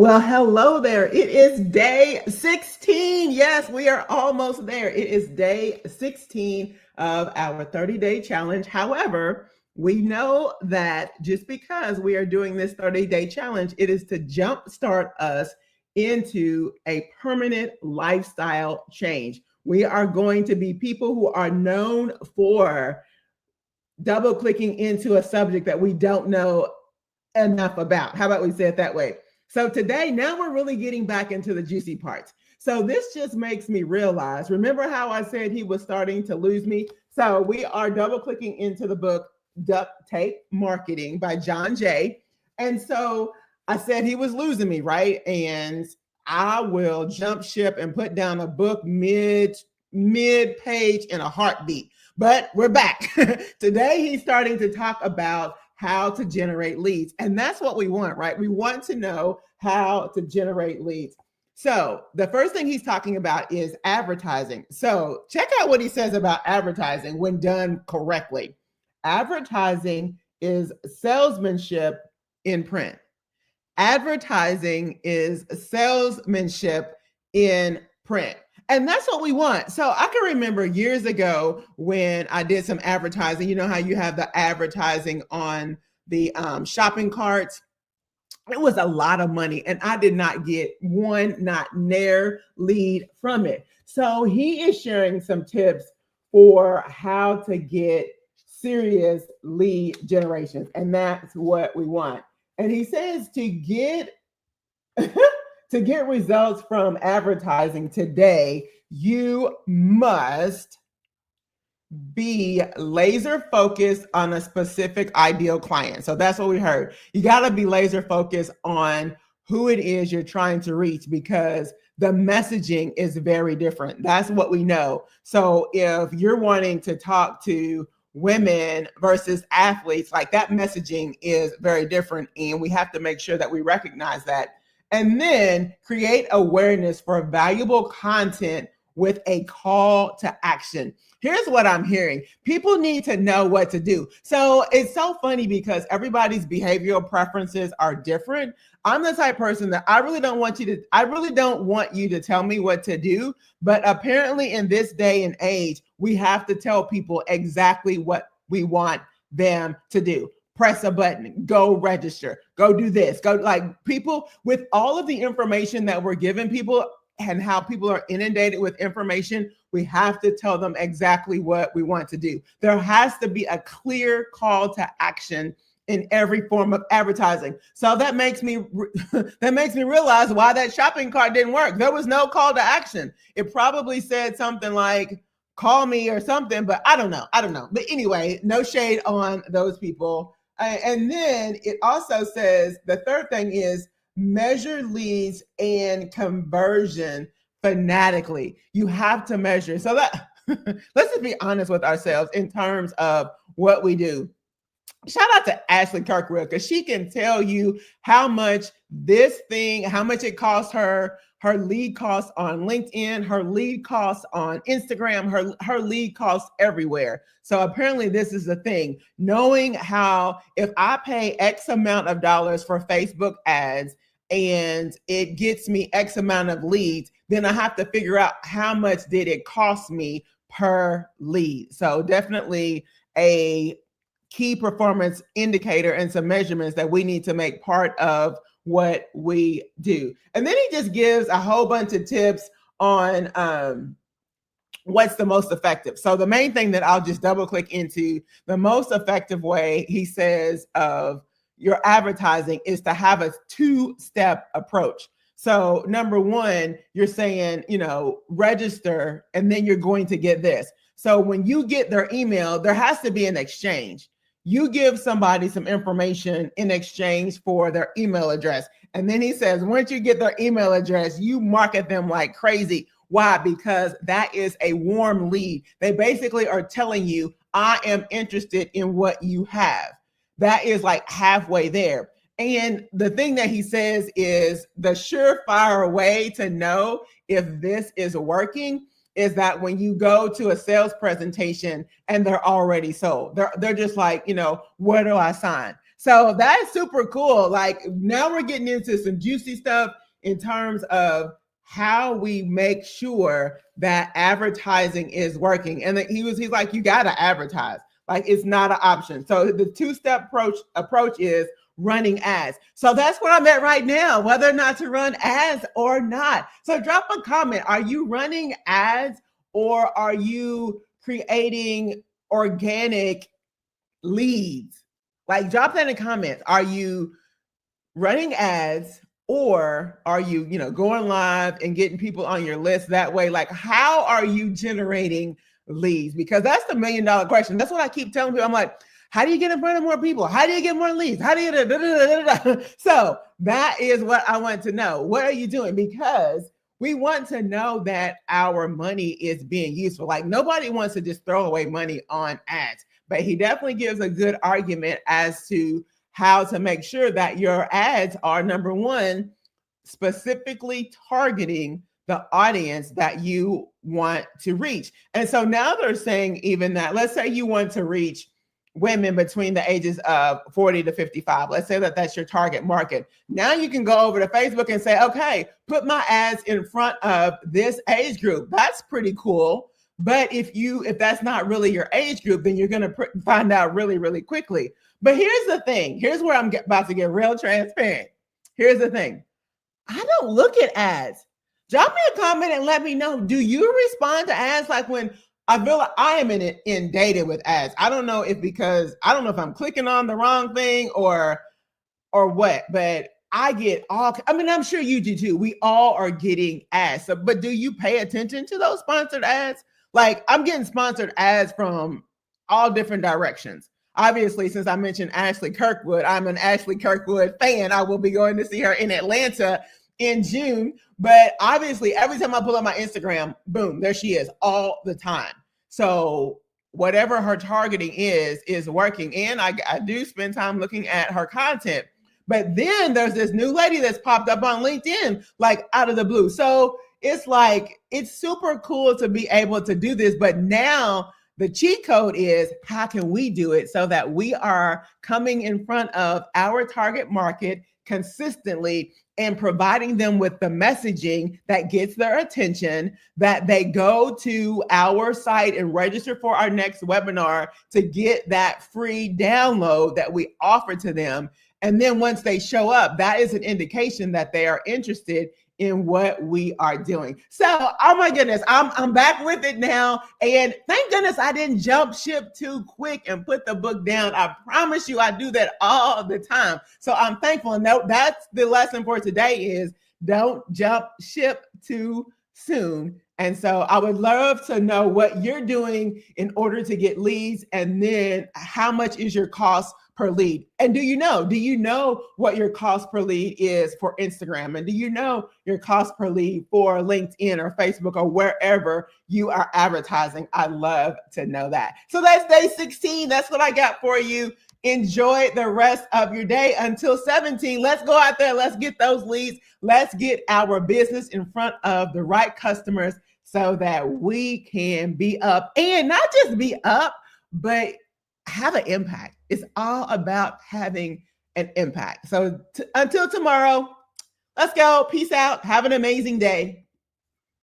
Well, hello there. It is day 16. Yes, we are almost there. It is day 16 of our 30-day challenge. However, we know that just because we are doing this 30-day challenge, it is to jumpstart us into a permanent lifestyle change. We are going to be people who are known for double clicking into a subject that we don't know enough about. How about we say it that way? So today, now we're really getting back into the juicy parts. So this just makes me realize, remember how I said he was starting to lose me? So we are double clicking into the book Duct Tape Marketing by John Jay. And so I said he was losing me, right? And I will jump ship and put down a book mid page in a heartbeat. But we're back. Today he's starting to talk about how to generate leads. And that's what we want, right? We want to know how to generate leads. So the first thing he's talking about is advertising. So check out what he says about advertising when done correctly. Advertising is salesmanship in print. Advertising is salesmanship in print. And that's what we want. So I can remember years ago when I did some advertising. You know how you have the advertising on the shopping carts? It was a lot of money, and I did not get one, not near lead from it. So he is sharing some tips for how to get serious lead generations, and that's what we want. And he says to get to get results from advertising today, you must be laser focused on a specific ideal client. So that's what we heard. You got to be laser focused on who it is you're trying to reach, because the messaging is very different. That's what we know. So if you're wanting to talk to women versus athletes, like that messaging is very different. And we have to make sure that we recognize that. And then create awareness for valuable content with a call to action. Here's what I'm hearing. People need to know what to do. So it's so funny because everybody's behavioral preferences are different. I'm the type of person that I really don't want you to tell me what to do. But apparently in this day and age, we have to tell people exactly what we want them to do. Press a button, go register, go do this, go, like, people with all of the information that we're giving people and how people are inundated with information, we have to tell them exactly what we want to do. There has to be a clear call to action in every form of advertising. So that makes me realize why that shopping cart didn't work. There was no call to action. It probably said something like, call me or something, but I don't know. But anyway, no shade on those people. And then it also says the third thing is measure leads and conversion fanatically. You have to measure. So that let's just be honest with ourselves in terms of what we do. Shout out to Ashley Kirkwood, because she can tell you how much it costs her lead costs on LinkedIn, her lead costs on Instagram, her lead costs everywhere. So apparently this is the thing, knowing how if I pay X amount of dollars for Facebook ads and it gets me X amount of leads, then I have to figure out how much did it cost me per lead. So definitely a key performance indicator and some measurements that we need to make part of what we do. And then he just gives a whole bunch of tips on what's the most effective. So the main thing that I'll just double click into, the most effective way he says of your advertising is to have a two-step approach. So number one, you're saying, register, and then you're going to get this. So when you get their email, there has to be an exchange. You give somebody some information in exchange for their email address. And then he says, once you get their email address, you market them like crazy. Why? Because that is a warm lead. They basically are telling you, I am interested in what you have. That is like halfway there. And the thing that he says is the surefire way to know if this is working is that when you go to a sales presentation and they're already sold, they're just like, where do I sign? So that's super cool. Like now we're getting into some juicy stuff in terms of how we make sure that advertising is working. And he's like, you gotta advertise. Like it's not an option. So the two-step approach is running ads. So that's where I'm at right now, whether or not to run ads or not. So drop a comment. Are you running ads or are you creating organic leads? Like drop that in the comments. Are you running ads or are you, going live and getting people on your list that way? Like how are you generating leads? Because that's the $1 million question. That's what I keep telling people. I'm like, how do you get in front of more people? How do you get more leads? How do you So that is what I want to know. What are you doing? Because we want to know that our money is being useful. Like nobody wants to just throw away money on ads, but he definitely gives a good argument as to how to make sure that your ads are, number one, specifically targeting the audience that you want to reach. And so now they're saying even that, let's say you want to reach women between the ages of 40 to 55. Let's say that that's your target market. Now you can go over to Facebook and say, okay, put my ads in front of this age group. That's pretty cool. But if that's not really your age group, then you're going to find out really, really quickly. But here's the thing. Here's where I'm about to get real transparent. Here's the thing. I don't look at ads. Drop me a comment and let me know. Do you respond to ads? Like when I feel like I am inundated with ads. I don't know if I'm clicking on the wrong thing or what, but I get I'm sure you do too. We all are getting ads. So, but do you pay attention to those sponsored ads? Like I'm getting sponsored ads from all different directions. Obviously, since I mentioned Ashley Kirkwood, I'm an Ashley Kirkwood fan. I will be going to see her in Atlanta in June. But obviously, every time I pull up my Instagram, boom, there she is all the time. So whatever her targeting is working. And I do spend time looking at her content. But then there's this new lady that's popped up on LinkedIn, like out of the blue. So it's like, it's super cool to be able to do this. But now the cheat code is how can we do it so that we are coming in front of our target market consistently and providing them with the messaging that gets their attention, that they go to our site and register for our next webinar to get that free download that we offer to them. And then once they show up, that is an indication that they are interested in what we are doing. So, oh my goodness, I'm back with it now. And thank goodness I didn't jump ship too quick and put the book down. I promise you I do that all the time. So I'm thankful. And that's the lesson for today is don't jump ship too soon. And so I would love to know what you're doing in order to get leads. And then how much is your cost per lead? And do you know what your cost per lead is for Instagram? And do you know your cost per lead for LinkedIn or Facebook or wherever you are advertising? I love to know that. So that's day 16. That's what I got for you. Enjoy the rest of your day until 17. Let's go out there. Let's get those leads. Let's get our business in front of the right customers so that we can be up, and not just be up, but have an impact. It's all about having an impact. So until tomorrow, let's go. Peace out. Have an amazing day.